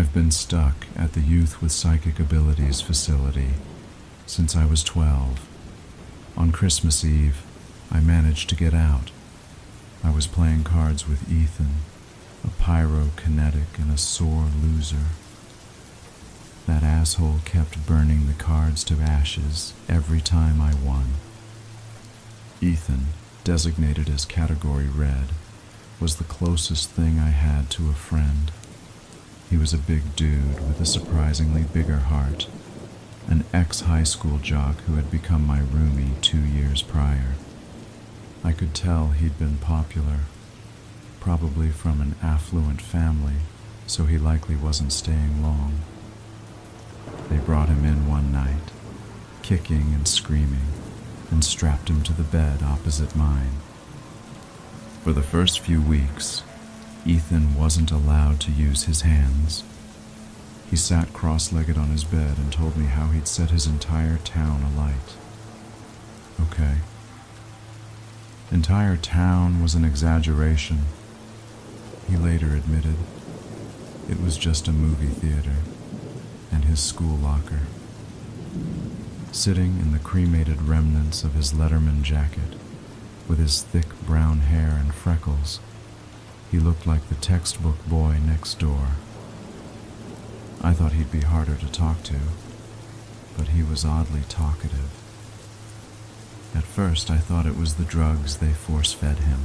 I've been stuck at the Youth with Psychic Abilities facility since I was 12. On Christmas Eve, I managed to get out. I was playing cards with Ethan, a pyrokinetic and a sore loser. That asshole kept burning the cards to ashes every time I won. Ethan, designated as Category Red, was the closest thing I had to a friend. He was a big dude with a surprisingly bigger heart, an ex-high school jock who had become my roomie 2 years prior. I could tell he'd been popular, probably from an affluent family, so he likely wasn't staying long. They brought him in one night, kicking and screaming, and strapped him to the bed opposite mine. For the first few weeks, Ethan wasn't allowed to use his hands. He sat cross-legged on his bed and told me how he'd set his entire town alight. Okay. Entire town was an exaggeration. He later admitted it was just a movie theater and his school locker. Sitting in the cremated remnants of his Letterman jacket, with his thick brown hair and freckles, he looked like the textbook boy next door. I thought he'd be harder to talk to, but he was oddly talkative. At first, I thought it was the drugs they force-fed him,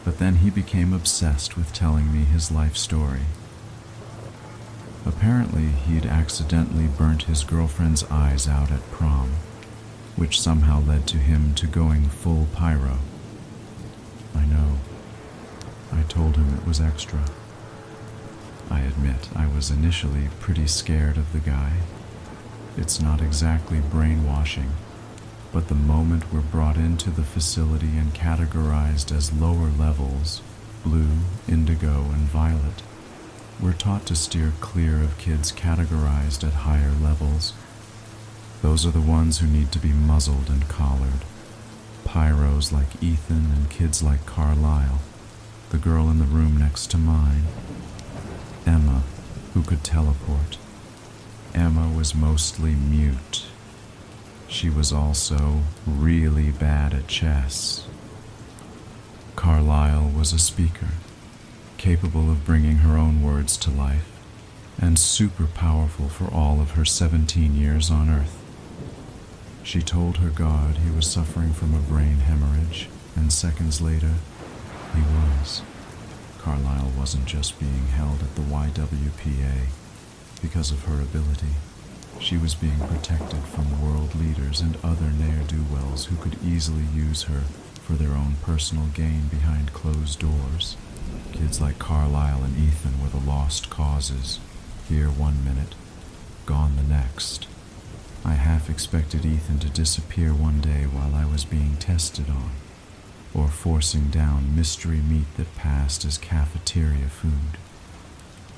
but then he became obsessed with telling me his life story. Apparently, he'd accidentally burnt his girlfriend's eyes out at prom, which somehow led to him to going full pyro. I know. I told him it was extra. I admit I was initially pretty scared of the guy. It's not exactly brainwashing, but the moment we're brought into the facility and categorized as lower levels, blue, indigo, and violet, we're taught to steer clear of kids categorized at higher levels. Those are the ones who need to be muzzled and collared. Pyros like Ethan and kids like Carlisle, the girl in the room next to mine. Emma, who could teleport. Emma was mostly mute. She was also really bad at chess. Carlisle was a speaker, capable of bringing her own words to life, and super powerful for all of her 17 years on Earth. She told her god he was suffering from a brain hemorrhage, and seconds later, he was. Carlisle wasn't just being held at the YWPA because of her ability. She was being protected from world leaders and other ne'er-do-wells who could easily use her for their own personal gain behind closed doors. Kids like Carlisle and Ethan were the lost causes, here 1 minute, gone the next. I half expected Ethan to disappear one day while I was being tested on, or forcing down mystery meat that passed as cafeteria food.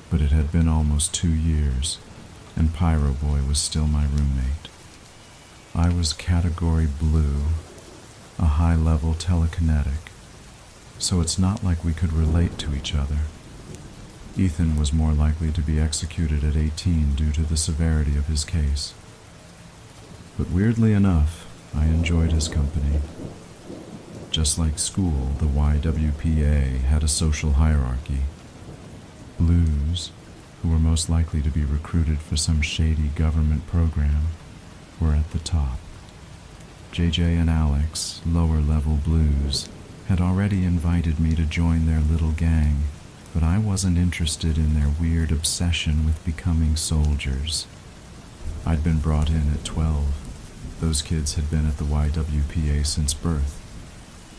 But it had been almost 2 years, and Pyro Boy was still my roommate. I was Category Blue, a high-level telekinetic, so it's not like we could relate to each other. Ethan was more likely to be executed at 18 due to the severity of his case. But weirdly enough, I enjoyed his company. Just like school, the YWPA had a social hierarchy. Blues, who were most likely to be recruited for some shady government program, were at the top. JJ and Alex, lower-level blues, had already invited me to join their little gang, but I wasn't interested in their weird obsession with becoming soldiers. I'd been brought in at 12. Those kids had been at the YWPA since birth,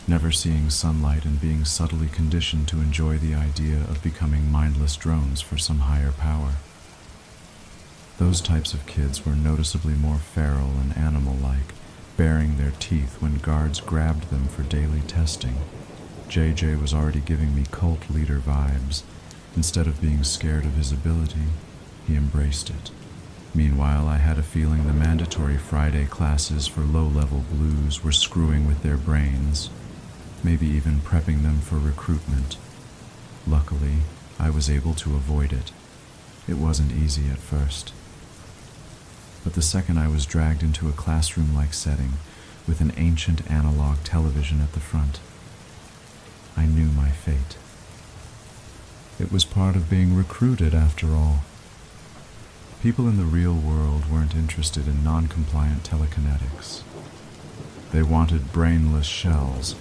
never seeing sunlight and being subtly conditioned to enjoy the idea of becoming mindless drones for some higher power. Those types of kids were noticeably more feral and animal-like, baring their teeth when guards grabbed them for daily testing. JJ was already giving me cult leader vibes. Instead of being scared of his ability, he embraced it. Meanwhile, I had a feeling the mandatory Friday classes for low-level blues were screwing with their brains, maybe even prepping them for recruitment. Luckily, I was able to avoid it. It wasn't easy at first. But the second I was dragged into a classroom-like setting with an ancient analog television at the front, I knew my fate. It was part of being recruited, after all. People in the real world weren't interested in non-compliant telekinetics. They wanted brainless shells.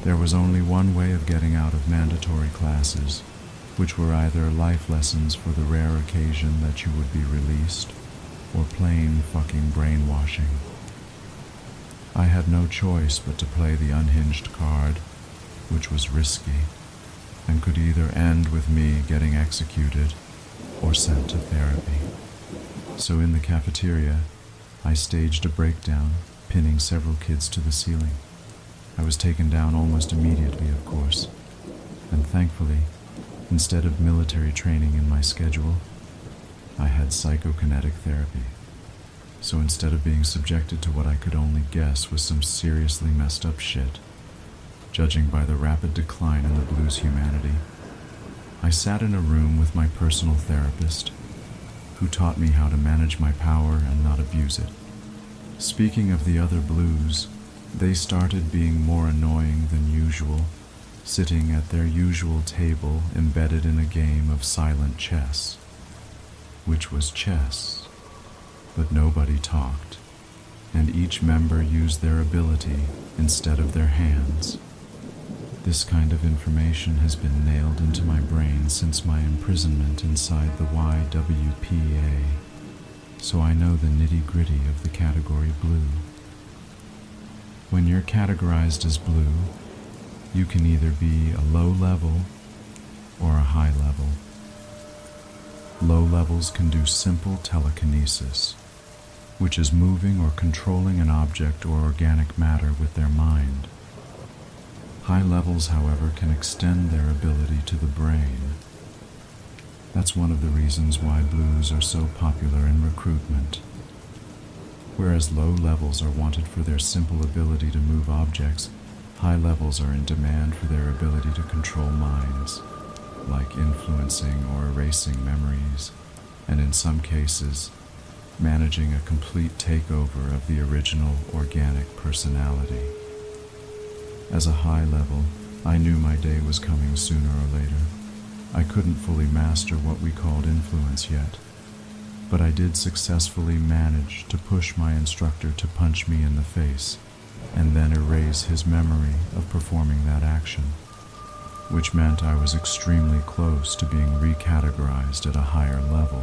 There was only one way of getting out of mandatory classes, which were either life lessons for the rare occasion that you would be released, or plain fucking brainwashing. I had no choice but to play the unhinged card, which was risky, and could either end with me getting executed or sent to therapy. So in the cafeteria, I staged a breakdown, pinning several kids to the ceiling. I was taken down almost immediately, of course, and thankfully, instead of military training in my schedule, I had psychokinetic therapy. So instead of being subjected to what I could only guess was some seriously messed up shit, judging by the rapid decline in the blues' humanity, I sat in a room with my personal therapist, who taught me how to manage my power and not abuse it. Speaking of the other blues, they started being more annoying than usual, sitting at their usual table embedded in a game of silent chess, which was chess, but nobody talked, and each member used their ability instead of their hands. This kind of information has been nailed into my brain since my imprisonment inside the YWPA, so I know the nitty-gritty of the category blue. When you're categorized as blue, you can either be a low level or a high level. Low levels can do simple telekinesis, which is moving or controlling an object or organic matter with their mind. High levels, however, can extend their ability to the brain. That's one of the reasons why blues are so popular in recruitment. Whereas low levels are wanted for their simple ability to move objects, high levels are in demand for their ability to control minds, like influencing or erasing memories, and in some cases, managing a complete takeover of the original organic personality. As a high level, I knew my day was coming sooner or later. I couldn't fully master what we called influence yet, but I did successfully manage to push my instructor to punch me in the face and then erase his memory of performing that action, which meant I was extremely close to being recategorized at a higher level,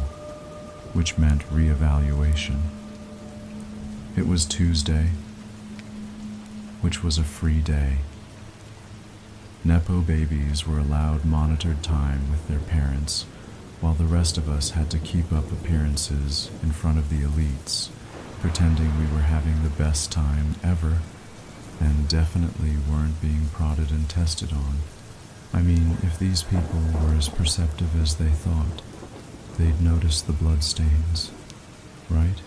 which meant reevaluation. It was Tuesday, which was a free day. Nepo babies were allowed monitored time with their parents, while the rest of us had to keep up appearances in front of the elites, pretending we were having the best time ever, and definitely weren't being prodded and tested on. I mean, if these people were as perceptive as they thought, they'd notice the bloodstains, right?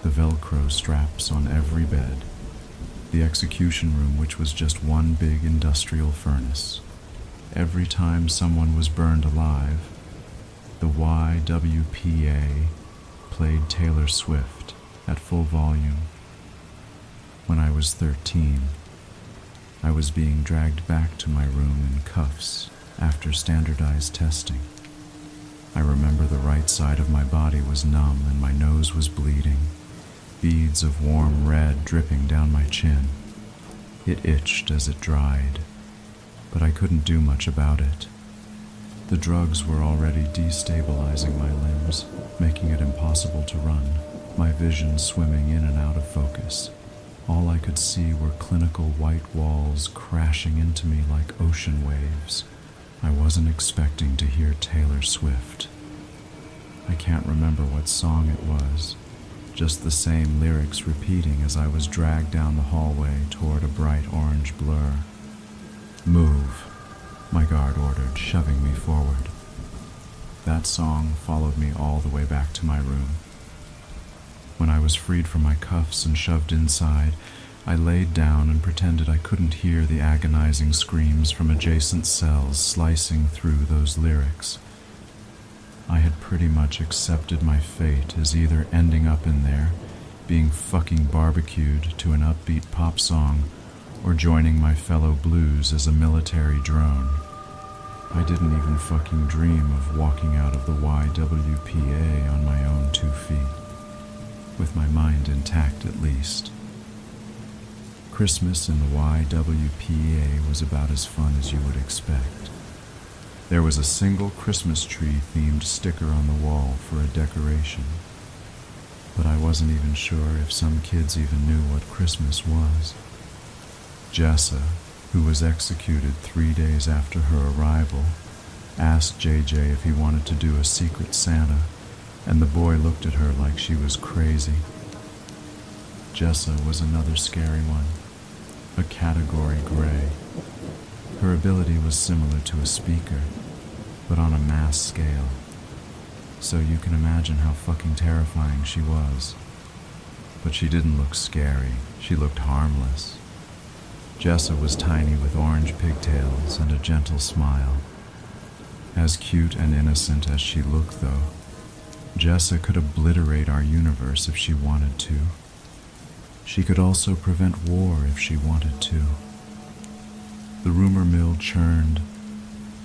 The Velcro straps on every bed, the execution room, which was just one big industrial furnace. Every time someone was burned alive, the YWPA played Taylor Swift at full volume. When I was 13, I was being dragged back to my room in cuffs after standardized testing. I remember the right side of my body was numb and my nose was bleeding, beads of warm red dripping down my chin. It itched as it dried, but I couldn't do much about it. The drugs were already destabilizing my limbs, making it impossible to run, my vision swimming in and out of focus. All I could see were clinical white walls crashing into me like ocean waves. I wasn't expecting to hear Taylor Swift. I can't remember what song it was, just the same lyrics repeating as I was dragged down the hallway toward a bright orange blur. "Move," my guard ordered, shoving me forward. That song followed me all the way back to my room. When I was freed from my cuffs and shoved inside, I laid down and pretended I couldn't hear the agonizing screams from adjacent cells slicing through those lyrics. I had pretty much accepted my fate as either ending up in there, being fucking barbecued to an upbeat pop song, or joining my fellow blues as a military drone. I didn't even fucking dream of walking out of the YWPA on my own 2 feet, with my mind intact at least. Christmas in the YWPA was about as fun as you would expect. There was a single Christmas tree-themed sticker on the wall for a decoration, but I wasn't even sure if some kids even knew what Christmas was. Jessa, who was executed 3 days after her arrival, asked JJ if he wanted to do a secret Santa, and the boy looked at her like she was crazy. Jessa was another scary one, a category gray. Her ability was similar to a speaker, but on a mass scale, so you can imagine how fucking terrifying she was. But she didn't look scary, she looked harmless. Jessa was tiny with orange pigtails and a gentle smile. As cute and innocent as she looked, though, Jessa could obliterate our universe if she wanted to. She could also prevent war if she wanted to. The rumor mill churned,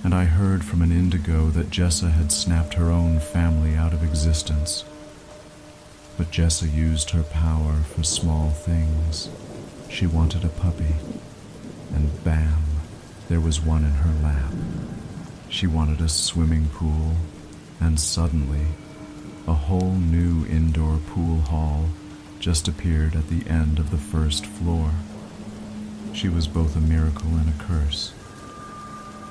and I heard from an indigo that Jessa had snapped her own family out of existence. But Jessa used her power for small things. She wanted a puppy, and bam, there was one in her lap. She wanted a swimming pool, and suddenly, a whole new indoor pool hall just appeared at the end of the first floor. She was both a miracle and a curse,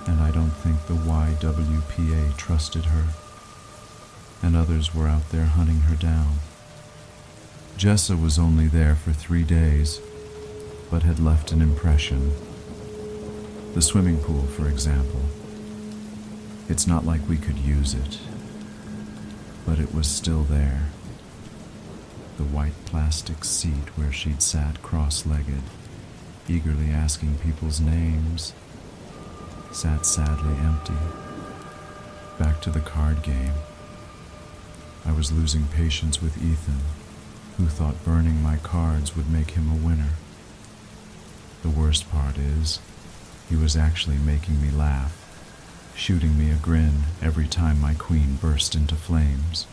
and I don't think the YWPA trusted her, and others were out there hunting her down. Jessa was only there for 3 days, but had left an impression. The swimming pool, for example. It's not like we could use it, but it was still there. The white plastic seat where she'd sat cross-legged, eagerly asking people's names, sat sadly empty. Back to the card game. I was losing patience with Ethan, who thought burning my cards would make him a winner. The worst part is, he was actually making me laugh, shooting me a grin every time my queen burst into flames.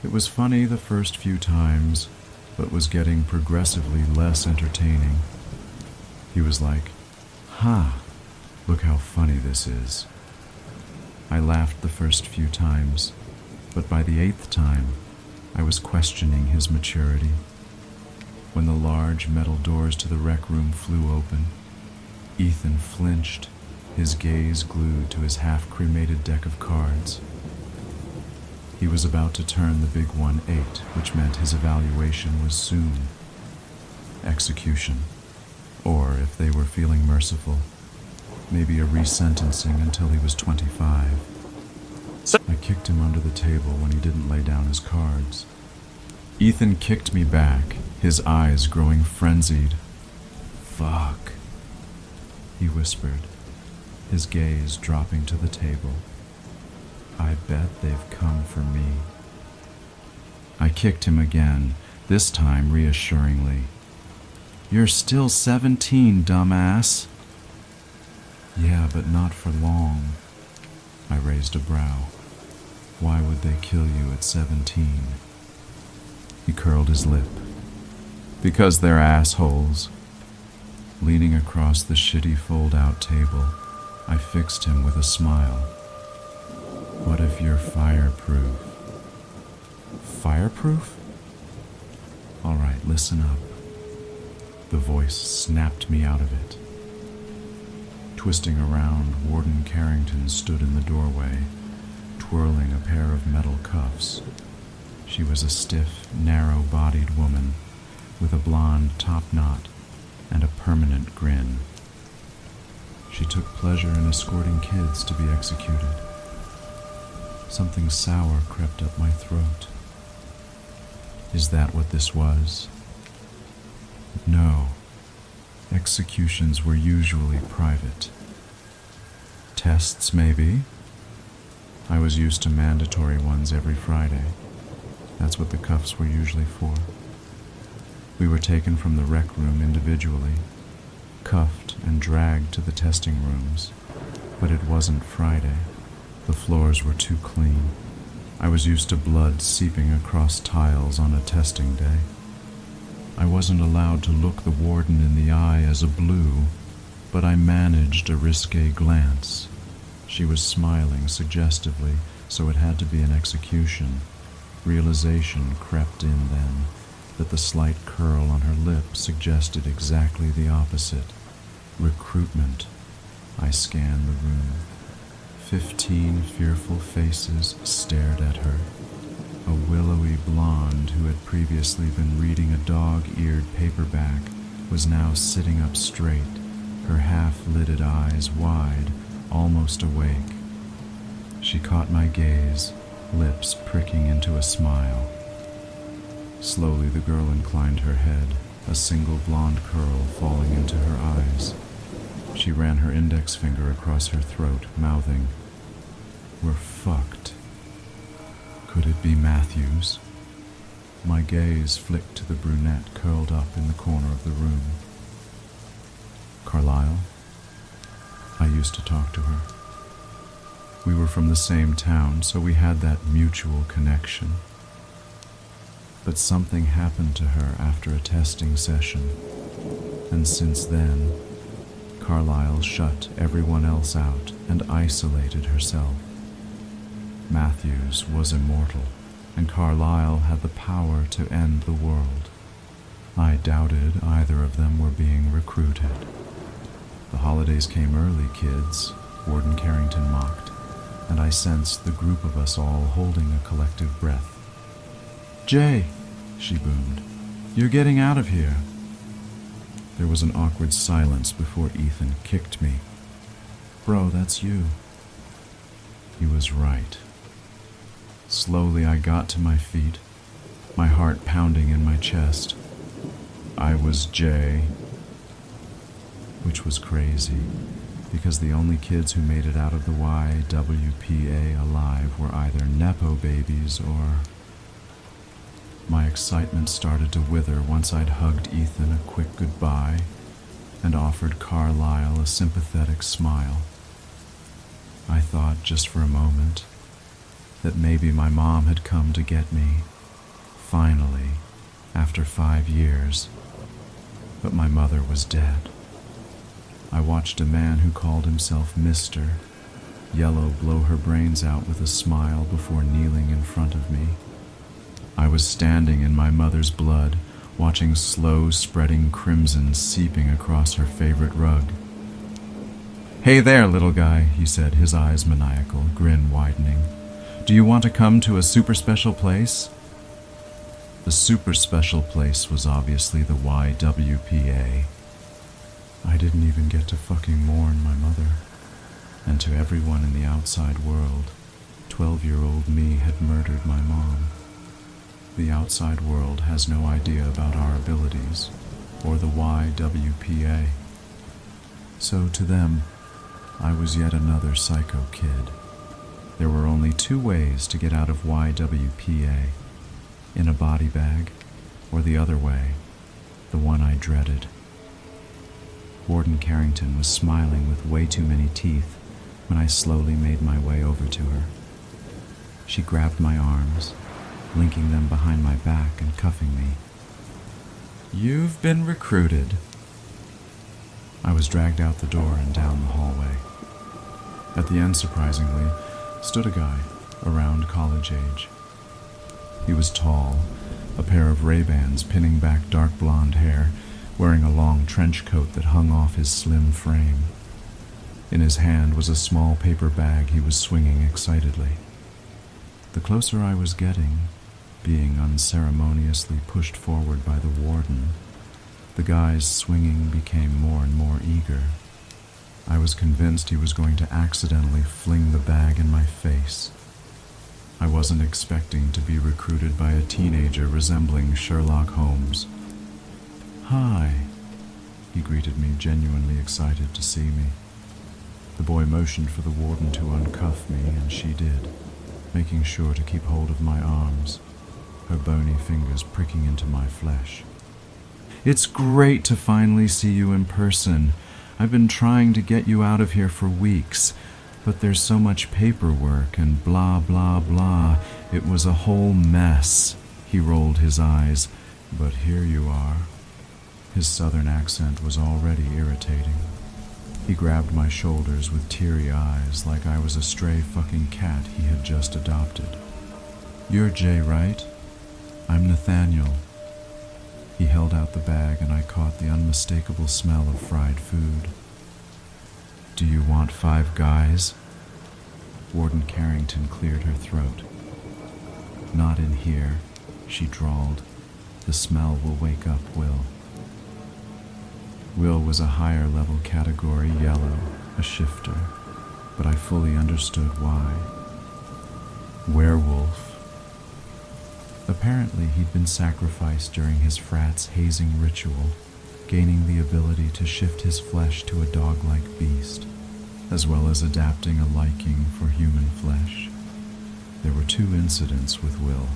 It was funny the first few times, but was getting progressively less entertaining. He was like, "Ha, look how funny this is." I laughed the first few times, but by the 8th time, I was questioning his maturity. When the large metal doors to the rec room flew open, Ethan flinched, his gaze glued to his half-cremated deck of cards. He was about to turn the big 1-8, which meant his evaluation was soon. Execution. Or, if they were feeling merciful, maybe a resentencing until he was 25. I kicked him under the table when he didn't lay down his cards. Ethan kicked me back, his eyes growing frenzied. "Fuck," he whispered, his gaze dropping to the table. "I bet they've come for me." I kicked him again, this time reassuringly. "You're still 17, dumbass." "Yeah, but not for long." I raised a brow. "Why would they kill you at 17? He curled his lip. "Because they're assholes." Leaning across the shitty fold-out table, I fixed him with a smile. "What if you're fireproof?" "Fireproof?" "All right, listen up." The voice snapped me out of it. Twisting around, Warden Carrington stood in the doorway, twirling a pair of metal cuffs. She was a stiff, narrow-bodied woman with a blonde top knot and a permanent grin. She took pleasure in escorting kids to be executed. Something sour crept up my throat. Is that what this was? No. Executions were usually private. Tests, maybe? I was used to mandatory ones every Friday. That's what the cuffs were usually for. We were taken from the rec room individually, cuffed and dragged to the testing rooms. But it wasn't Friday. The floors were too clean. I was used to blood seeping across tiles on a testing day. I wasn't allowed to look the warden in the eye as a blue, but I managed a risque glance. She was smiling suggestively, so it had to be an execution. Realization crept in then, that the slight curl on her lip suggested exactly the opposite. Recruitment. I scanned the room. 15 fearful faces stared at her. A willowy blonde who had previously been reading a dog-eared paperback was now sitting up straight, her half-lidded eyes wide, almost awake. She caught my gaze, lips pricking into a smile. Slowly the girl inclined her head, a single blonde curl falling into her eyes. She ran her index finger across her throat, mouthing, "We're fucked." Could it be Matthews? My gaze flicked to the brunette curled up in the corner of the room. Carlisle? I used to talk to her. We were from the same town, so we had that mutual connection. But something happened to her after a testing session, and since then, Carlisle shut everyone else out and isolated herself. Matthews was immortal, and Carlisle had the power to end the world. I doubted either of them were being recruited. The holidays came early, kids, Warden Carrington mocked, and I sensed the group of us all holding a collective breath. "Jay," she boomed, "you're getting out of here." There was an awkward silence before Ethan kicked me. "Bro, that's you." He was right. Slowly I got to my feet, my heart pounding in my chest. I was Jay. Which was crazy, because the only kids who made it out of the YWPA alive were either Nepo babies or... My excitement started to wither once I'd hugged Ethan a quick goodbye and offered Carlisle a sympathetic smile. I thought, just for a moment, that maybe my mom had come to get me, finally, after 5 years. But my mother was dead. I watched a man who called himself Mr. Yellow blow her brains out with a smile before kneeling in front of me. I was standing in my mother's blood, watching slow spreading crimson seeping across her favorite rug. "Hey there, little guy," he said, his eyes maniacal, grin widening. "Do you want to come to a super special place?" The super special place was obviously the YWPA. I didn't even get to fucking mourn my mother. And to everyone in the outside world, 12-year-old me had murdered my mom. The outside world has no idea about our abilities, or the YWPA. So to them, I was yet another psycho kid. There were only 2 ways to get out of YWPA, in a body bag, or the other way, the one I dreaded. Warden Carrington was smiling with way too many teeth when I slowly made my way over to her. She grabbed my arms, linking them behind my back and cuffing me. "You've been recruited." I was dragged out the door and down the hallway. At the end, surprisingly, stood a guy, around college age. He was tall, a pair of Ray-Bans pinning back dark blonde hair, wearing a long trench coat that hung off his slim frame. In his hand was a small paper bag he was swinging excitedly. The closer I was getting, being unceremoniously pushed forward by the warden, the guy's swinging became more and more eager. I was convinced he was going to accidentally fling the bag in my face. I wasn't expecting to be recruited by a teenager resembling Sherlock Holmes. "Hi," he greeted me, genuinely excited to see me. The boy motioned for the warden to uncuff me, and she did, making sure to keep hold of my arms, her bony fingers pricking into my flesh. "It's great to finally see you in person. I've been trying to get you out of here for weeks, but there's so much paperwork and blah, blah, blah. It was a whole mess." He rolled his eyes. "But here you are." His southern accent was already irritating. He grabbed my shoulders with teary eyes like I was a stray fucking cat he had just adopted. "You're Jay, right? I'm Nathaniel." He held out the bag and I caught the unmistakable smell of fried food. "Do you want 5 guys?" Warden Carrington cleared her throat. "Not in here," she drawled. "The smell will wake up Will." Will was a higher level category yellow, a shifter, but I fully understood why. Werewolf. Apparently he'd been sacrificed during his frat's hazing ritual, gaining the ability to shift his flesh to a dog-like beast, as well as adapting a liking for human flesh. There were 2 incidents with Will,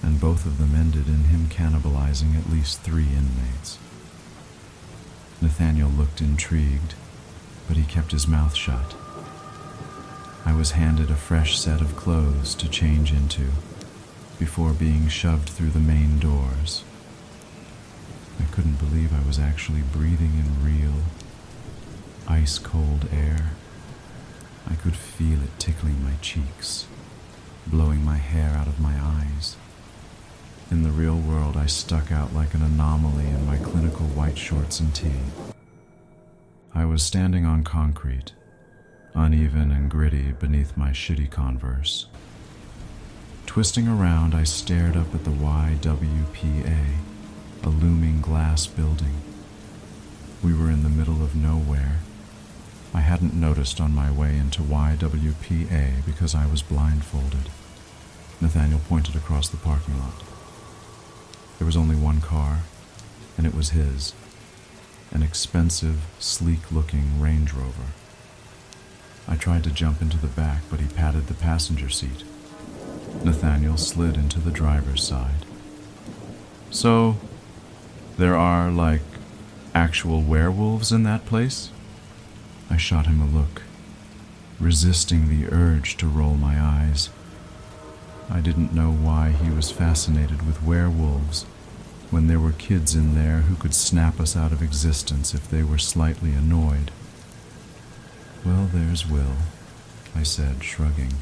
and both of them ended in him cannibalizing at least 3 inmates. Nathaniel looked intrigued, but he kept his mouth shut. I was handed a fresh set of clothes to change into before being shoved through the main doors. I couldn't believe I was actually breathing in real, ice-cold air. I could feel it tickling my cheeks, blowing my hair out of my eyes. In the real world, I stuck out like an anomaly in my clinical white shorts and tee. I was standing on concrete, uneven and gritty beneath my shitty Converse. Twisting around, I stared up at the YWPA, a looming glass building. We were in the middle of nowhere. I hadn't noticed on my way into YWPA because I was blindfolded. Nathaniel pointed across the parking lot. There was only one car, and it was his, an expensive, sleek-looking Range Rover. I tried to jump into the back, but he patted the passenger seat. Nathaniel slid into the driver's side. "So, there are, like, actual werewolves in that place?" I shot him a look, resisting the urge to roll my eyes. I didn't know why he was fascinated with werewolves when there were kids in there who could snap us out of existence if they were slightly annoyed. "Well, there's Will," I said, shrugging.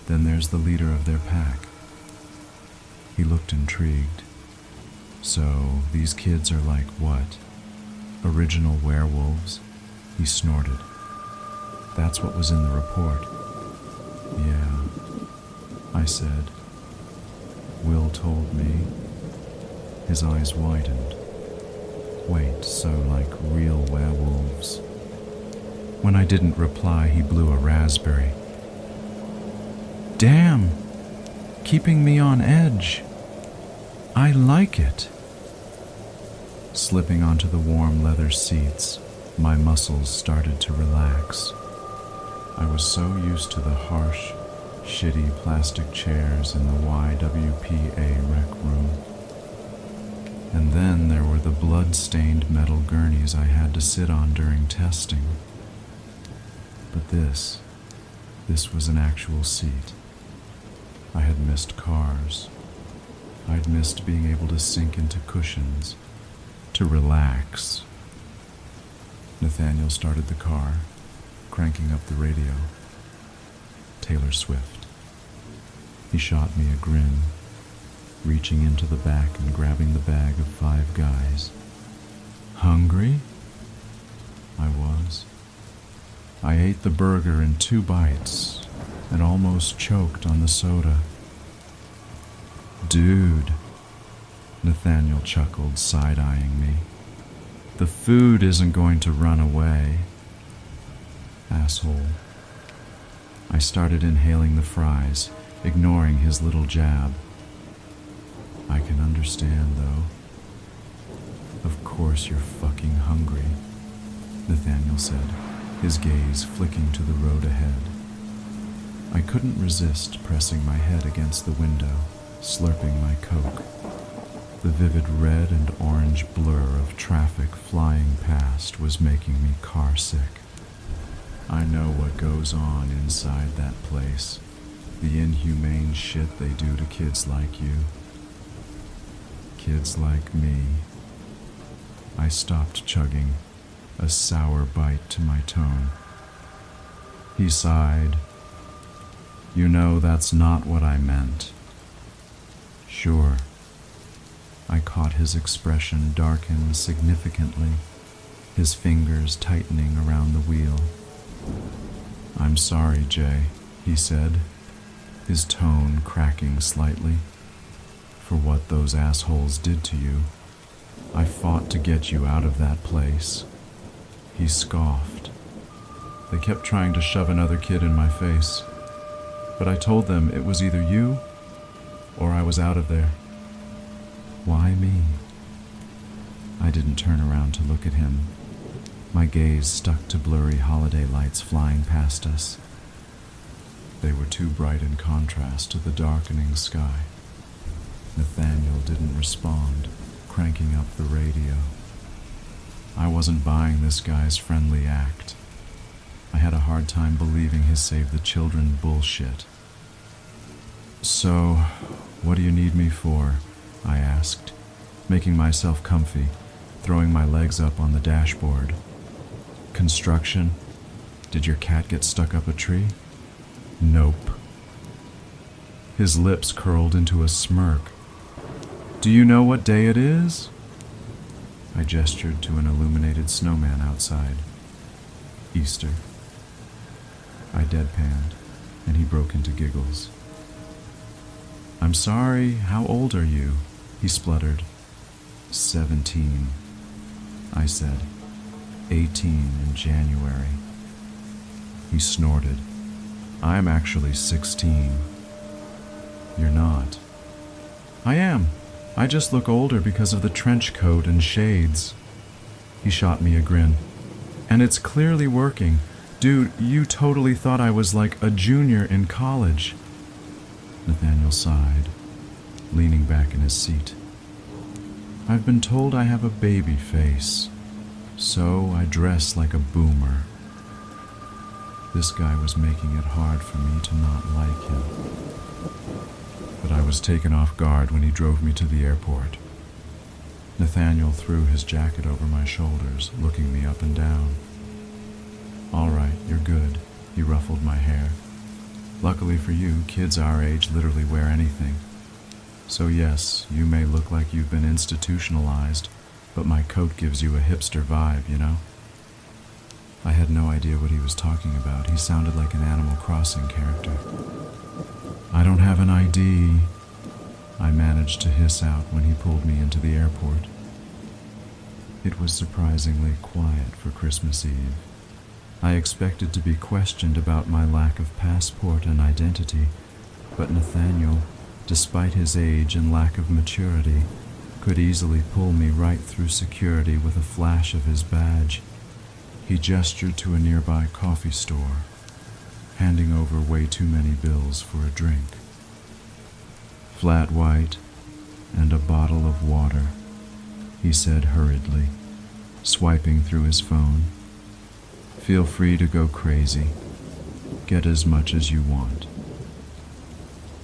"Then there's the leader of their pack." He looked intrigued. "So, these kids are like what? Original werewolves?" He snorted. "That's what was in the report." "Yeah," I said. "Will told me." His eyes widened. "Wait, so like real werewolves?" When I didn't reply, he blew a raspberry. "Damn! Keeping me on edge. I like it." Slipping onto the warm leather seats, my muscles started to relax. I was so used to the harsh, shitty plastic chairs in the YWPA rec room. And then there were the blood-stained metal gurneys I had to sit on during testing. But this was an actual seat. I had missed cars. I'd missed being able to sink into cushions, to relax. Nathaniel started the car, cranking up the radio. Taylor Swift. He shot me a grin, reaching into the back and grabbing the bag of 5 guys. "Hungry?" I was. I ate the burger in 2 bites and almost choked on the soda. "Dude," Nathaniel chuckled, side-eyeing me. "The food isn't going to run away." Asshole. I started inhaling the fries, ignoring his little jab. "I can understand, though." "Of course you're fucking hungry," Nathaniel said, his gaze flicking to the road ahead. I couldn't resist pressing my head against the window, slurping my Coke. The vivid red and orange blur of traffic flying past was making me car sick. I know what goes on inside that place, the inhumane shit they do to kids like you. Kids like me. I stopped chugging, a sour bite to my tone. He sighed. You know, that's not what I meant. Sure. I caught his expression darken significantly, his fingers tightening around the wheel. I'm sorry, Jay, he said, his tone cracking slightly. For what those assholes did to you. I fought to get you out of that place. He scoffed. They kept trying to shove another kid in my face, but I told them it was either you or I was out of there. Why me? I didn't turn around to look at him. My gaze stuck to blurry holiday lights flying past us. They were too bright in contrast to the darkening sky. Nathaniel didn't respond, cranking up the radio. I wasn't buying this guy's friendly act. I had a hard time believing his save the children bullshit. So, what do you need me for? I asked, making myself comfy, throwing my legs up on the dashboard. Construction? Did your cat get stuck up a tree? Nope. His lips curled into a smirk. Do you know what day it is? I gestured to an illuminated snowman outside. Easter. I deadpanned, and he broke into giggles. I'm sorry, how old are you? He spluttered. 17, I said. 18 in January. He snorted. I'm actually 16. You're not. I am. I just look older because of the trench coat and shades. He shot me a grin. And it's clearly working. Dude, you totally thought I was like a junior in college. Nathaniel sighed, leaning back in his seat. I've been told I have a baby face, so I dress like a boomer. This guy was making it hard for me to not like him. But I was taken off guard when he drove me to the airport. Nathaniel threw his jacket over my shoulders, looking me up and down. All right, you're good. He ruffled my hair. Luckily for you, kids our age literally wear anything. So yes, you may look like you've been institutionalized, but my coat gives you a hipster vibe, you know? I had no idea what he was talking about. He sounded like an Animal Crossing character. I don't have an ID, I managed to hiss out when he pulled me into the airport. It was surprisingly quiet for Christmas Eve. I expected to be questioned about my lack of passport and identity, but Nathaniel, despite his age and lack of maturity, could easily pull me right through security with a flash of his badge. He gestured to a nearby coffee store, handing over way too many bills for a drink. Flat white and a bottle of water, he said hurriedly, swiping through his phone. Feel free to go crazy. Get as much as you want.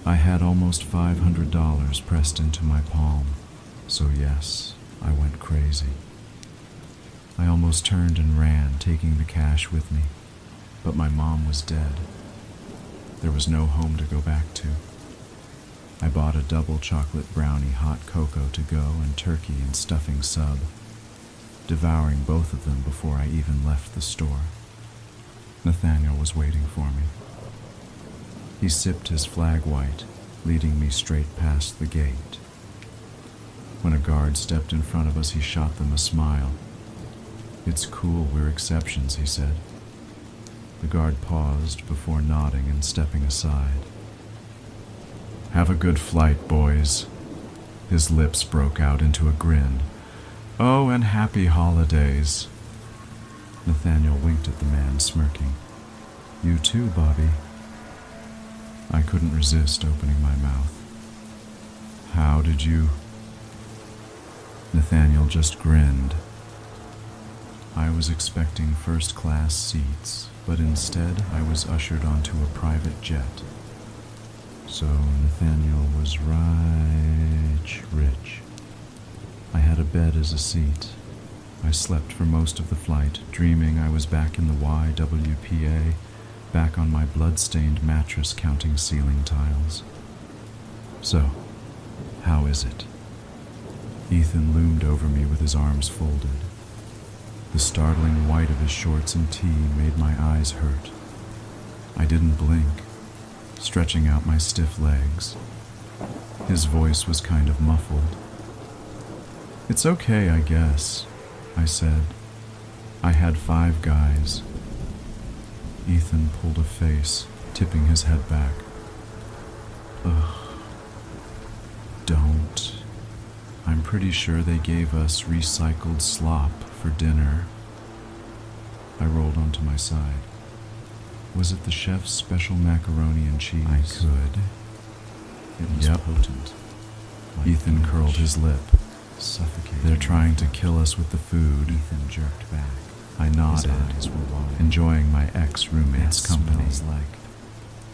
I had almost $500 pressed into my palm, so yes, I went crazy. I almost turned and ran, taking the cash with me, but my mom was dead. There was no home to go back to. I bought a double chocolate brownie hot cocoa to go and turkey and stuffing sub, devouring both of them before I even left the store. Nathaniel was waiting for me. He sipped his flag white, leading me straight past the gate. When a guard stepped in front of us, he shot them a smile. It's cool, we're exceptions, he said. The guard paused before nodding and stepping aside. Have a good flight, boys. His lips broke out into a grin. Oh, and happy holidays. Nathaniel winked at the man, smirking. You too, Bobby. I couldn't resist opening my mouth. How did you... Nathaniel just grinned. I was expecting first-class seats, but instead I was ushered onto a private jet. So Nathaniel was rich. I had a bed as a seat. I slept for most of the flight, dreaming I was back in the YWPA, back on my blood-stained mattress counting ceiling tiles. So, how is it? Ethan loomed over me with his arms folded. The startling white of his shorts and tee made my eyes hurt. I didn't blink, stretching out my stiff legs. His voice was kind of muffled. It's okay, I guess, I said. I had 5 guys. Ethan pulled a face, tipping his head back. Ugh. Don't. I'm pretty sure they gave us recycled slop for dinner. I rolled onto my side. Was it the chef's special macaroni and cheese? I could. It was potent. Like Ethan curled his lip. Suffocating. They're trying to kill us with the food. Ethan jerked back. I nodded, enjoying my ex-roommate's company.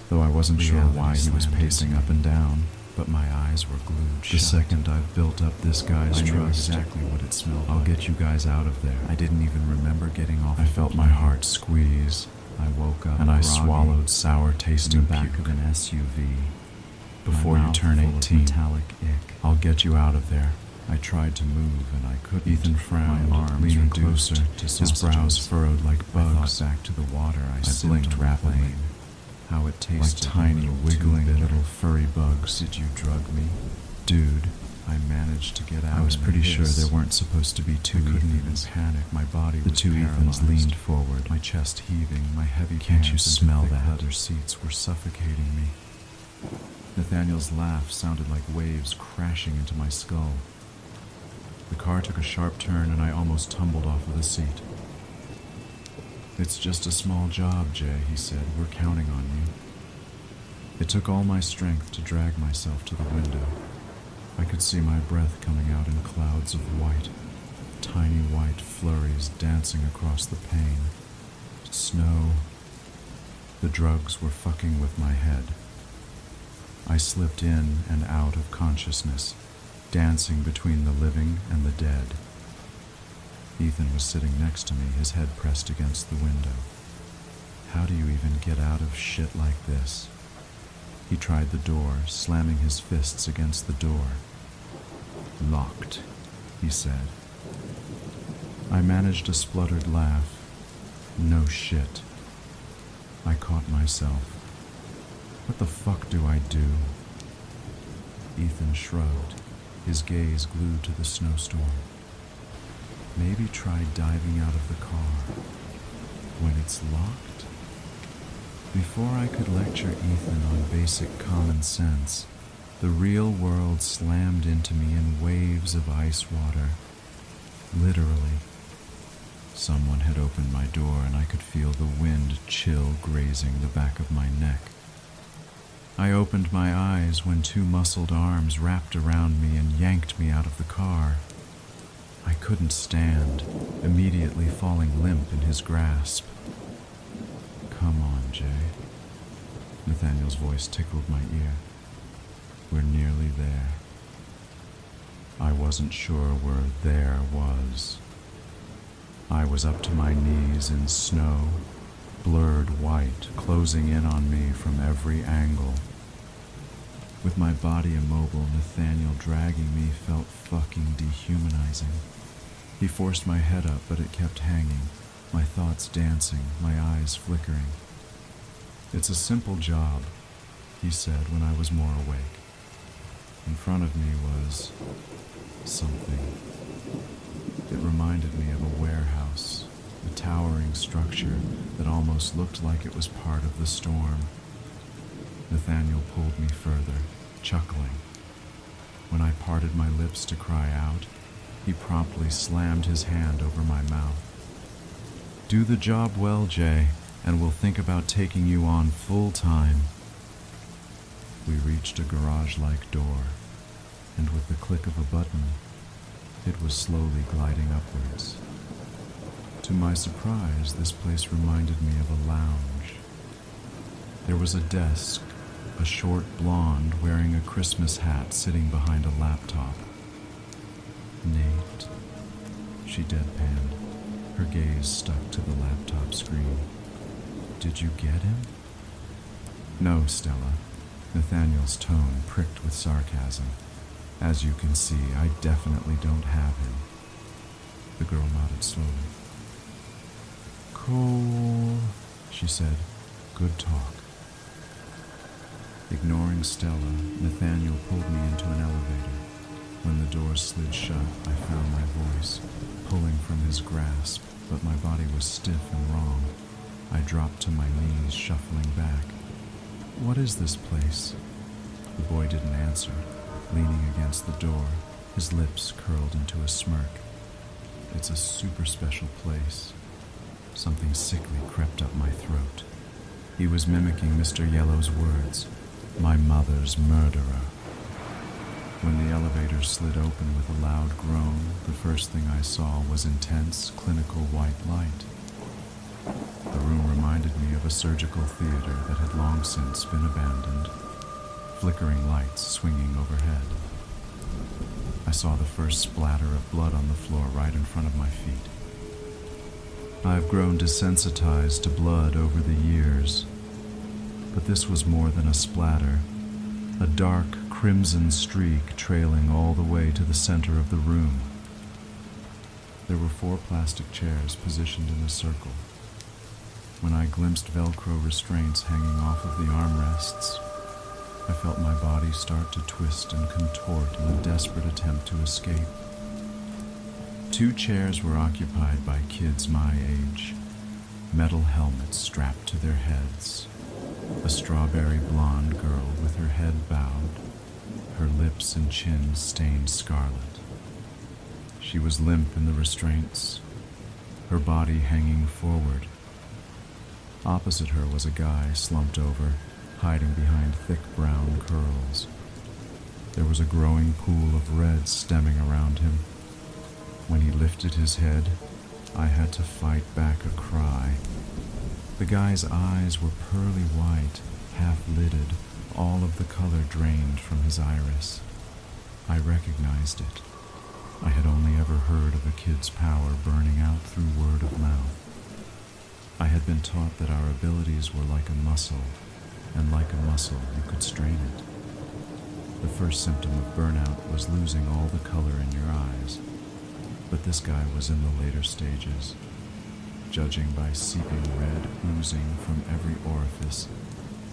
Though I wasn't sure why he was pacing up and down, but my eyes were glued shut. The second I've built up this guy's trust, I knew exactly what it smelled like. I'll get you guys out of there. I didn't even remember getting off. I felt my heart squeeze. I woke up and I swallowed sour-tasting puke. In the back of an SUV. Before you turn 18, metallic ick. I'll get you out of there. I tried to move and I couldn't. Ethan frowned, leaning closer, his brows furrowed like bugs. I thought back to the water. I blinked rapidly. How it tasted like tiny, wiggling little furry bugs. Did you drug me? Dude, I managed to get out. I was pretty sure there weren't supposed to be 2 Ethans. I couldn't even panic. My body was paralyzed. The 2 Ethans leaned forward, my chest heaving, my heavy pants and thick leather seats were suffocating me. Nathaniel's laugh sounded like waves crashing into my skull. The car took a sharp turn and I almost tumbled off of the seat. It's just a small job, Jay, he said. We're counting on you. It took all my strength to drag myself to the window. I could see my breath coming out in clouds of white, tiny white flurries dancing across the pane. Snow. The drugs were fucking with my head. I slipped in and out of consciousness, dancing between the living and the dead. Ethan was sitting next to me, his head pressed against the window. How do you even get out of shit like this? He tried the door, slamming his fists against the door. Locked, he said. I managed a spluttered laugh. No shit. I caught myself. What the fuck do I do? Ethan shrugged, his gaze glued to the snowstorm. Maybe try diving out of the car when it's locked. Before I could lecture Ethan on basic common sense, the real world slammed into me in waves of ice water. Literally. Someone had opened my door and I could feel the wind chill grazing the back of my neck. I opened my eyes when 2 muscled arms wrapped around me and yanked me out of the car. I couldn't stand, immediately falling limp in his grasp. Come on, Jay. Nathaniel's voice tickled my ear. We're nearly there. I wasn't sure where there was. I was up to my knees in snow, blurred white, closing in on me from every angle. With my body immobile, Nathaniel dragging me felt fucking dehumanizing. He forced my head up, but it kept hanging, my thoughts dancing, my eyes flickering. It's a simple job, he said when I was more awake. In front of me was something. It reminded me of a warehouse, a towering structure that almost looked like it was part of the storm. Nathaniel pulled me further, chuckling. When I parted my lips to cry out, he promptly slammed his hand over my mouth. Do the job well, Jay, and we'll think about taking you on full time. We reached a garage-like door, and with the click of a button, it was slowly gliding upwards. To my surprise, this place reminded me of a lounge. There was a desk, a short blonde wearing a Christmas hat sitting behind a laptop. Nate, she deadpanned, her gaze stuck to the laptop screen. Did you get him? No, Stella. Nathaniel's tone pricked with sarcasm. As you can see, I definitely don't have him. The girl nodded slowly. Cool, she said. Good talk. Ignoring Stella, Nathaniel pulled me into an elevator. When the doors slid shut, I found my voice, pulling from his grasp, but my body was stiff and wrong. I dropped to my knees, shuffling back. What is this place? The boy didn't answer, leaning against the door, his lips curled into a smirk. It's a super special place. Something sickly crept up my throat. He was mimicking Mr. Yellow's words, my mother's murderer. When the elevator slid open with a loud groan, the first thing I saw was intense, clinical white light. The room reminded me of a surgical theater that had long since been abandoned, flickering lights swinging overhead. I saw the first splatter of blood on the floor right in front of my feet. I've grown desensitized to blood over the years, but this was more than a splatter, a dark crimson streak trailing all the way to the center of the room. There were 4 plastic chairs positioned in a circle. When I glimpsed Velcro restraints hanging off of the armrests, I felt my body start to twist and contort in a desperate attempt to escape. 2 chairs were occupied by kids my age, metal helmets strapped to their heads. A strawberry blonde girl with her head bowed, her lips and chin stained scarlet. She was limp in the restraints, her body hanging forward. Opposite her was a guy slumped over, hiding behind thick brown curls. There was a growing pool of red stemming around him. When he lifted his head, I had to fight back a cry. The guy's eyes were pearly white, half-lidded, all of the color drained from his iris. I recognized it. I had only ever heard of a kid's power burning out through word of mouth. I had been taught that our abilities were like a muscle, and like a muscle, you could strain it. The first symptom of burnout was losing all the color in your eyes, but this guy was in the later stages. Judging by seeping red oozing from every orifice,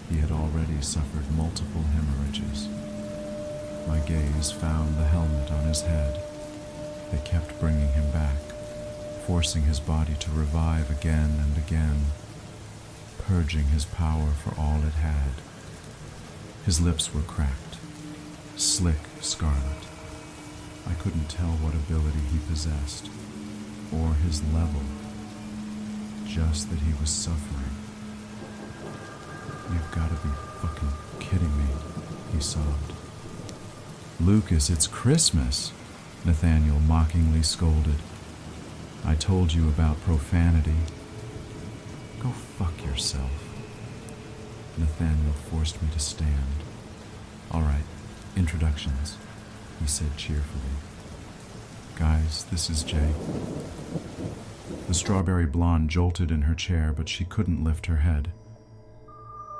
he had already suffered multiple hemorrhages. My gaze found the helmet on his head. They kept bringing him back, forcing his body to revive again and again, purging his power for all it had. His lips were cracked, slick scarlet. I couldn't tell what ability he possessed, or his level, just that he was suffering. You've got to be fucking kidding me, he sobbed. Lucas, it's Christmas, Nathaniel mockingly scolded. I told you about profanity. Go fuck yourself. Nathaniel forced me to stand. All right, introductions, he said cheerfully. Guys, this is Jay. The strawberry blonde jolted in her chair, but she couldn't lift her head.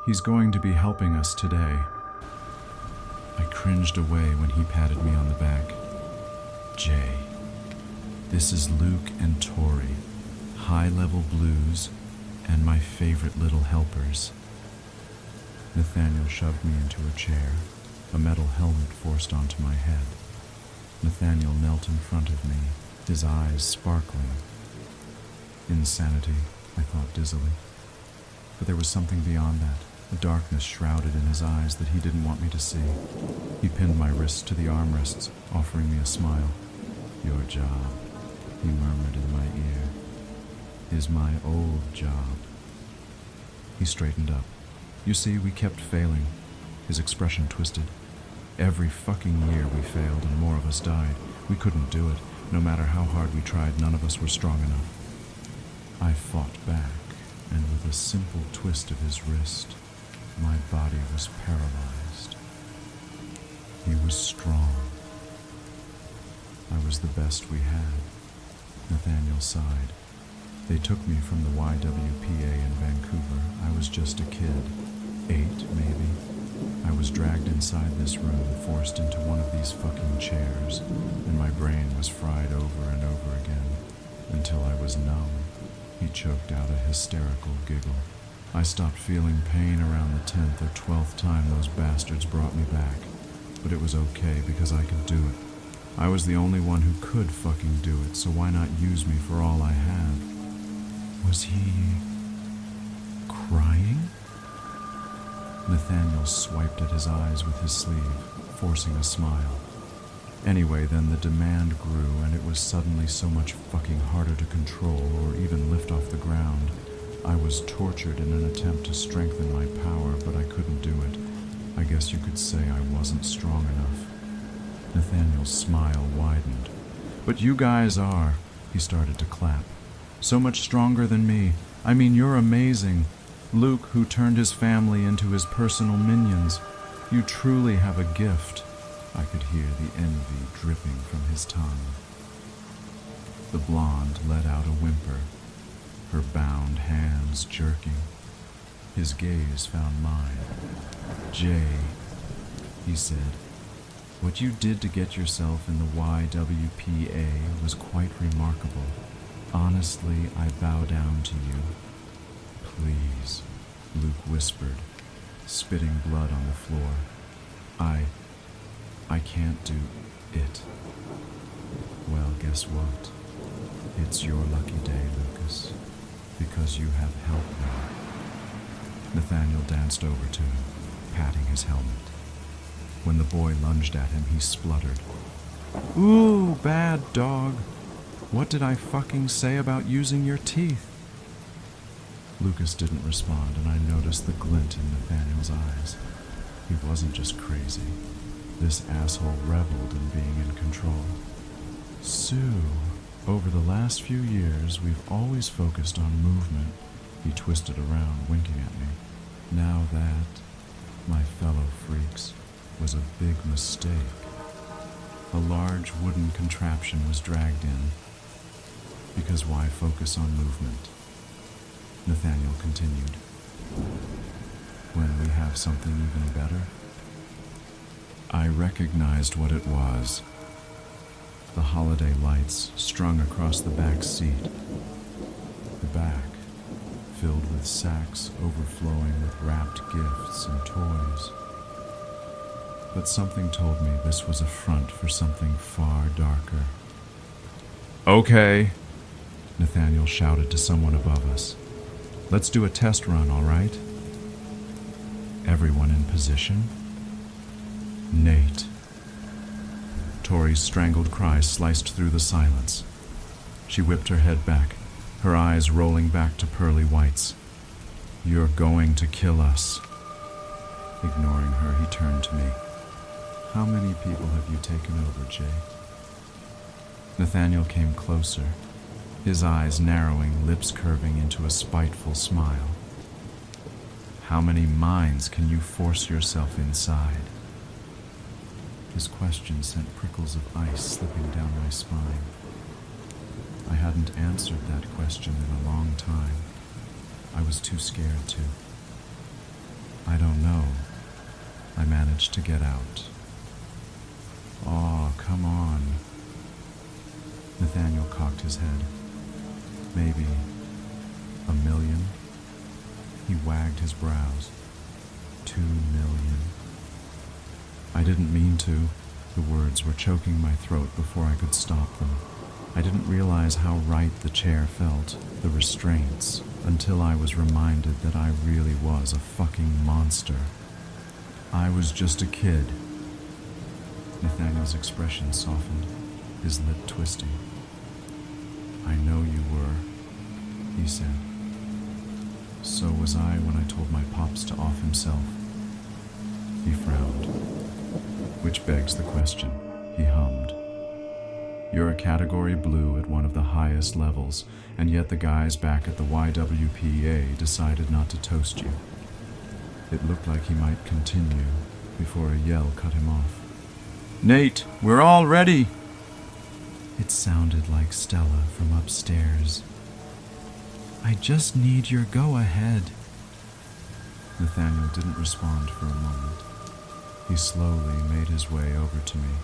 He's going to be helping us today. I cringed away when he patted me on the back. Jay, this is Luke and Tori, high-level blues, and my favorite little helpers. Nathaniel shoved me into a chair, a metal helmet forced onto my head. Nathaniel knelt in front of me, his eyes sparkling. Insanity, I thought dizzily. But there was something beyond that, a darkness shrouded in his eyes that he didn't want me to see. He pinned my wrists to the armrests, offering me a smile. Your job, he murmured in my ear. is my old job. He straightened up. You see, we kept failing. His expression twisted. Every fucking year we failed and more of us died. We couldn't do it. No matter how hard we tried, none of us were strong enough. I fought back, and with a simple twist of his wrist, my body was paralyzed. He was strong. I was the best we had. Nathaniel sighed. They took me from the YWPA in Vancouver. I was just a kid. 8, maybe. I was dragged inside this room, forced into one of these fucking chairs, and my brain was fried over and over again, until I was numb. He choked out a hysterical giggle. I stopped feeling pain around the 10th or 12th time those bastards brought me back. But it was okay, because I could do it. I was the only one who could fucking do it, so why not use me for all I had? Was he crying? Nathaniel swiped at his eyes with his sleeve, forcing a smile. Anyway, then the demand grew, and it was suddenly so much fucking harder to control or even lift off the ground. I was tortured in an attempt to strengthen my power, but I couldn't do it. I guess you could say I wasn't strong enough. Nathaniel's smile widened. But you guys are, he started to clap. So much stronger than me. I mean, you're amazing. Luke, who turned his family into his personal minions. You truly have a gift. I could hear the envy dripping from his tongue. The blonde let out a whimper, her bound hands jerking. His gaze found mine. Jay, he said, what you did to get yourself in the YWPA was quite remarkable. Honestly, I bow down to you. Please, Luke whispered, spitting blood on the floor. I can't do it. Well, guess what? It's your lucky day, Lucas, because you have helped me. Nathaniel danced over to him, patting his helmet. When the boy lunged at him, he spluttered. Ooh, bad dog. What did I fucking say about using your teeth? Lucas didn't respond, and I noticed the glint in Nathaniel's eyes. He wasn't just crazy. This asshole reveled in being in control. Sue, over the last few years, we've always focused on movement. He twisted around, winking at me. Now that, my fellow freaks, was a big mistake. A large wooden contraption was dragged in. Because why focus on movement? Nathaniel continued. When we have something even better? I recognized what it was. The holiday lights strung across the back seat. The back, filled with sacks overflowing with wrapped gifts and toys. But something told me this was a front for something far darker. Okay, Nathaniel shouted to someone above us. Let's do a test run, all right? Everyone in position? Nate. Tori's strangled cry sliced through the silence. She whipped her head back, her eyes rolling back to pearly whites. You're going to kill us. Ignoring her, he turned to me. How many people have you taken over, Jay? Nathaniel came closer, his eyes narrowing, lips curving into a spiteful smile. How many minds can you force yourself inside? His question sent prickles of ice slipping down my spine. I hadn't answered that question in a long time. I was too scared to. I don't know. I managed to get out. Aw, come on. Nathaniel cocked his head. Maybe 1 million? He wagged his brows. 2 million. I didn't mean to. The words were choking my throat before I could stop them. I didn't realize how right the chair felt, the restraints, until I was reminded that I really was a fucking monster. I was just a kid. Nathaniel's expression softened, his lip twisting. I know you were. he said. So was I when I told my pops to off himself. He frowned. Which begs the question, he hummed. You're a category blue at one of the highest levels, and yet the guys back at the YWPA decided not to toast you. It looked like he might continue before a yell cut him off. Nate, we're all ready! It sounded like Stella from upstairs. I just need your go-ahead. Nathaniel didn't respond for a moment. He slowly made his way over to me,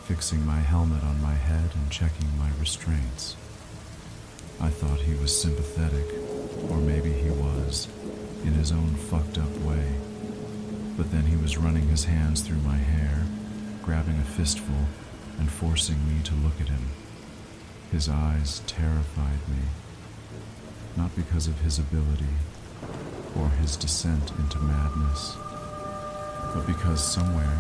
fixing my helmet on my head and checking my restraints. I thought he was sympathetic, or maybe he was, in his own fucked up way. But then he was running his hands through my hair, grabbing a fistful, and forcing me to look at him. His eyes terrified me, not because of his ability or his descent into madness, but because somewhere,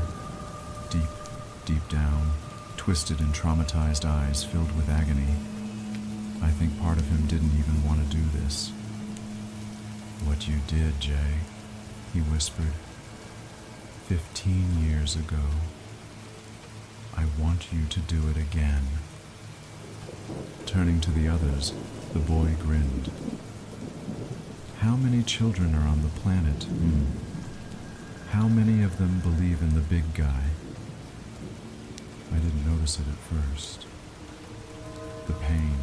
deep down, twisted and traumatized eyes filled with agony, I think part of him didn't even want to do this. What you did, Jay, he whispered, 15 years ago. I want you to do it again. Turning to the others, the boy grinned. How many children are on the planet? How many of them believe in the big guy? I didn't notice it at first. The pain.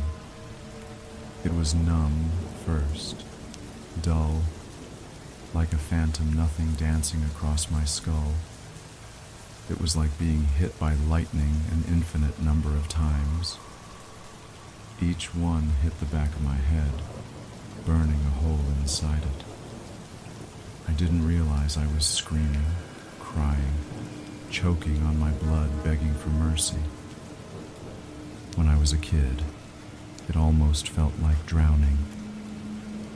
It was numb first, dull, like a phantom nothing dancing across my skull. It was like being hit by lightning an infinite number of times. Each one hit the back of my head, burning a hole inside it. I didn't realize I was screaming, crying, choking on my blood, begging for mercy. When I was a kid, it almost felt like drowning.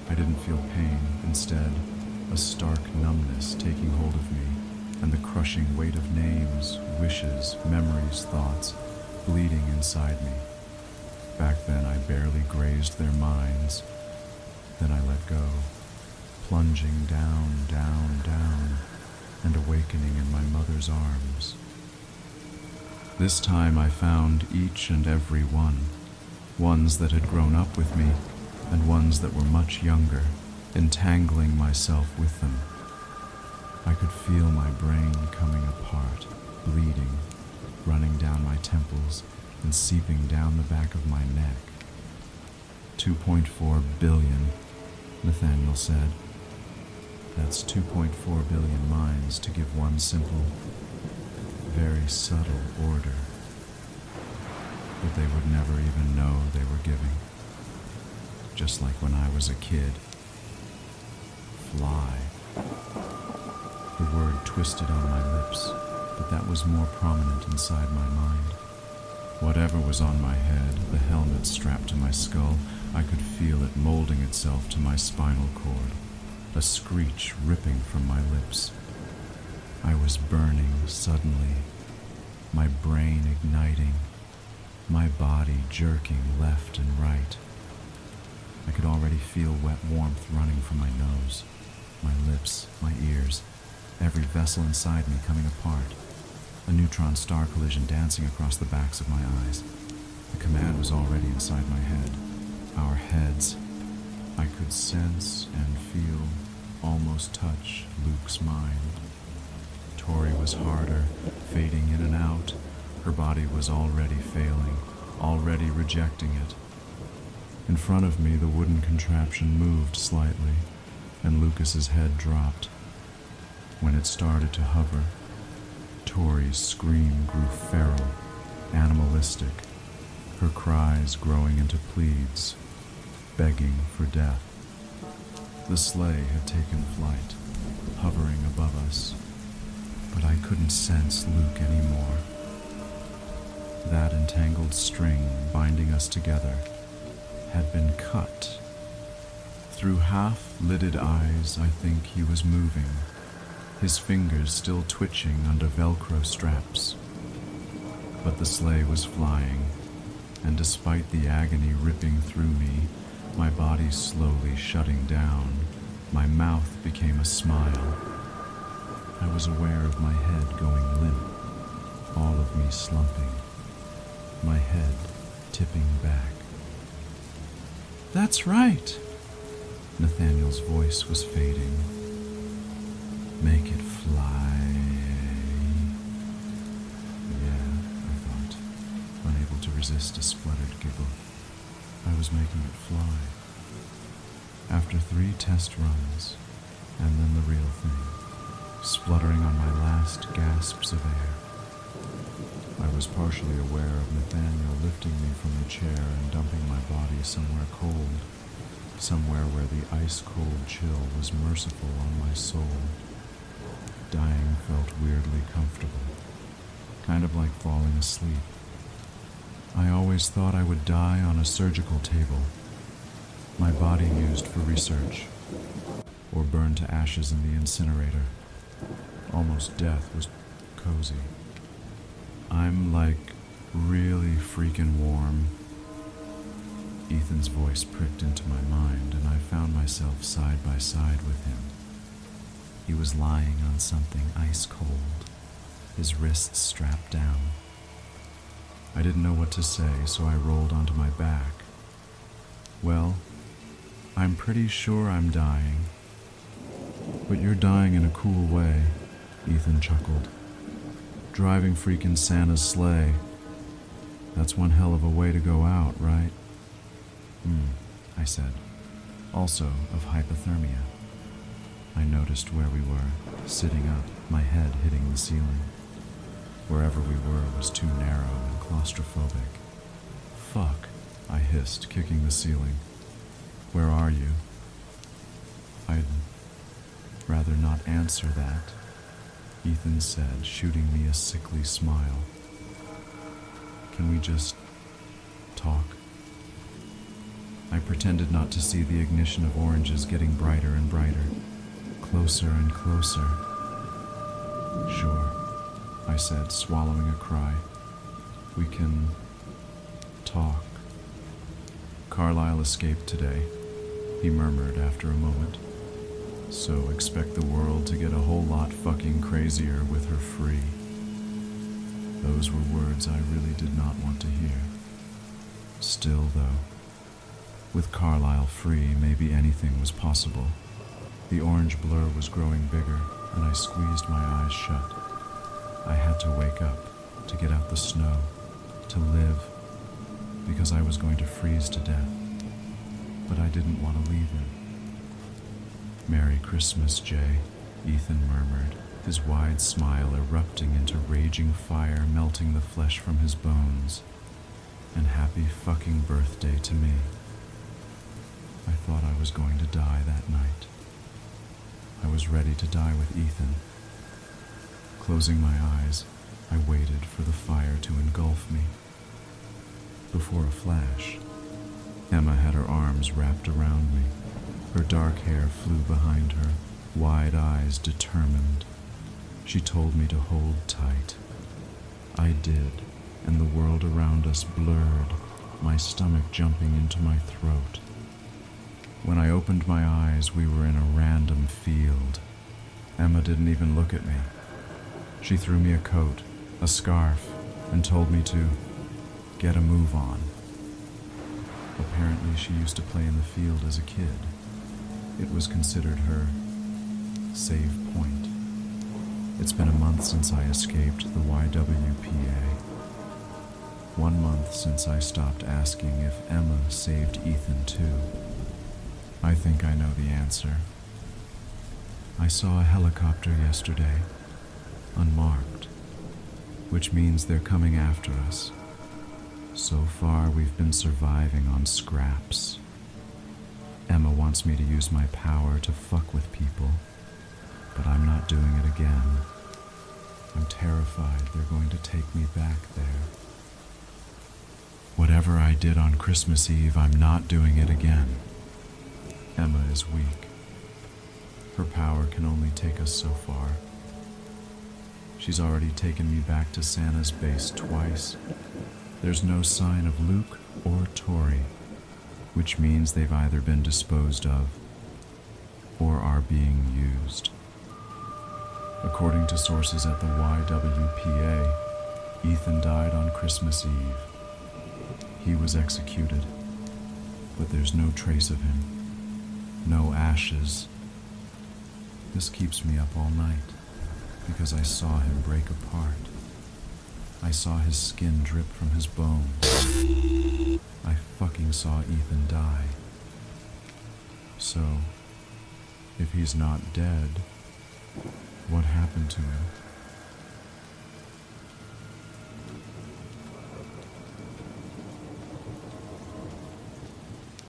I didn't feel pain, instead, a stark numbness taking hold of me, and the crushing weight of names, wishes, memories, thoughts, bleeding inside me. Back then I barely grazed their minds. Then I let go, plunging down, and awakening in my mother's arms. This time I found each and every one, ones that had grown up with me, and ones that were much younger, entangling myself with them. I could feel my brain coming apart, bleeding, running down my temples and seeping down the back of my neck. 2.4 billion, Nathaniel said. That's 2.4 billion minds to give one simple, very subtle order. But they would never even know they were giving. Just like when I was a kid. Fly. The word twisted on my lips, but that was more prominent inside my mind. Whatever was on my head, the helmet strapped to my skull, I could feel it molding itself to my spinal cord, a screech ripping from my lips. I was burning suddenly, my brain igniting, my body jerking left and right. I could already feel wet warmth running from my nose, my lips, my ears, every vessel inside me coming apart, a neutron star collision dancing across the backs of my eyes. The command was already inside my head. Our heads. I could sense and feel, almost touch, Luke's mind. Tori was harder, fading in and out. Her body was already failing, already rejecting it. In front of me, the wooden contraption moved slightly, and Lucas's head dropped. When it started to hover, Tori's scream grew feral, animalistic, her cries growing into pleads, begging for death. The sleigh had taken flight, hovering above us, but I couldn't sense Luke anymore. That entangled string binding us together had been cut. Through half-lidded eyes, I think he was moving, his fingers still twitching under Velcro straps. But the sleigh was flying, and despite the agony ripping through me, My body slowly shutting down, my mouth became a smile. I was aware of my head going limp, all of me slumping, my head tipping back. "That's right!" Nathaniel's voice was fading. "Make it fly." Yeah, I thought, unable to resist a spluttered giggle. I was making it fly. After 3 test runs, and then the real thing, spluttering on my last gasps of air, I was partially aware of Nathaniel lifting me from the chair and dumping my body somewhere cold, somewhere where the ice-cold chill was merciful on my soul. Dying felt weirdly comfortable, kind of like falling asleep. I always thought I would die on a surgical table, my body used for research, or burned to ashes in the incinerator. Almost death was cozy. "I'm like really freaking warm." Ethan's voice pricked into my mind, and I found myself side by side with him. He was lying on something ice cold, his wrists strapped down. I didn't know what to say, so I rolled onto my back. "Well, I'm pretty sure I'm dying." "But you're dying in a cool way," Ethan chuckled. "Driving freaking Santa's sleigh. That's one hell of a way to go out, right?" I said. "Also of hypothermia." I noticed where we were, sitting up, my head hitting the ceiling. Wherever we were was too narrow and claustrophobic. "Fuck," I hissed, kicking the ceiling. "Where are you?" "I'd rather not answer that," Ethan said, shooting me a sickly smile. "Can we just talk?" I pretended not to see the ignition of oranges getting brighter and brighter, closer and closer. "Sure," I said, swallowing a cry. "We can talk." "Carlisle escaped today," he murmured after a moment. "So expect the world to get a whole lot fucking crazier with her free." Those were words I really did not want to hear. Still, though, with Carlisle free, maybe anything was possible. The orange blur was growing bigger, and I squeezed my eyes shut. I had to wake up, to get out the snow, to live, because I was going to freeze to death. But I didn't want to leave him. "Merry Christmas, Jay," Ethan murmured, his wide smile erupting into raging fire, melting the flesh from his bones. "And happy fucking birthday to me." I thought I was going to die that night. I was ready to die with Ethan. Closing my eyes, I waited for the fire to engulf me. Before a flash, Emma had her arms wrapped around me. Her dark hair flew behind her, wide eyes determined. She told me to hold tight. I did, and the world around us blurred, my stomach jumping into my throat. When I opened my eyes, we were in a random field. Emma didn't even look at me. She threw me a coat, a scarf, and told me to get a move on. Apparently, she used to play in the field as a kid. It was considered her save point. It's been a month since I escaped the YWPA. 1 month since I stopped asking if Emma saved Ethan too. I think I know the answer. I saw a helicopter yesterday, unmarked, which means they're coming after us. So far, we've been surviving on scraps. Emma wants me to use my power to fuck with people, but I'm not doing it again. I'm terrified they're going to take me back there. Whatever I did on Christmas Eve, I'm not doing it again. Emma is weak. Her power can only take us so far. She's already taken me back to Santa's base twice. There's no sign of Luke or Tori. which means they've either been disposed of or are being used. According to sources at the YWPA, Ethan died on Christmas Eve. He was executed, but there's no trace of him, no ashes. This keeps me up all night because I saw him break apart. I saw his skin drip from his bones. I fucking saw Ethan die. So, if he's not dead, what happened to him?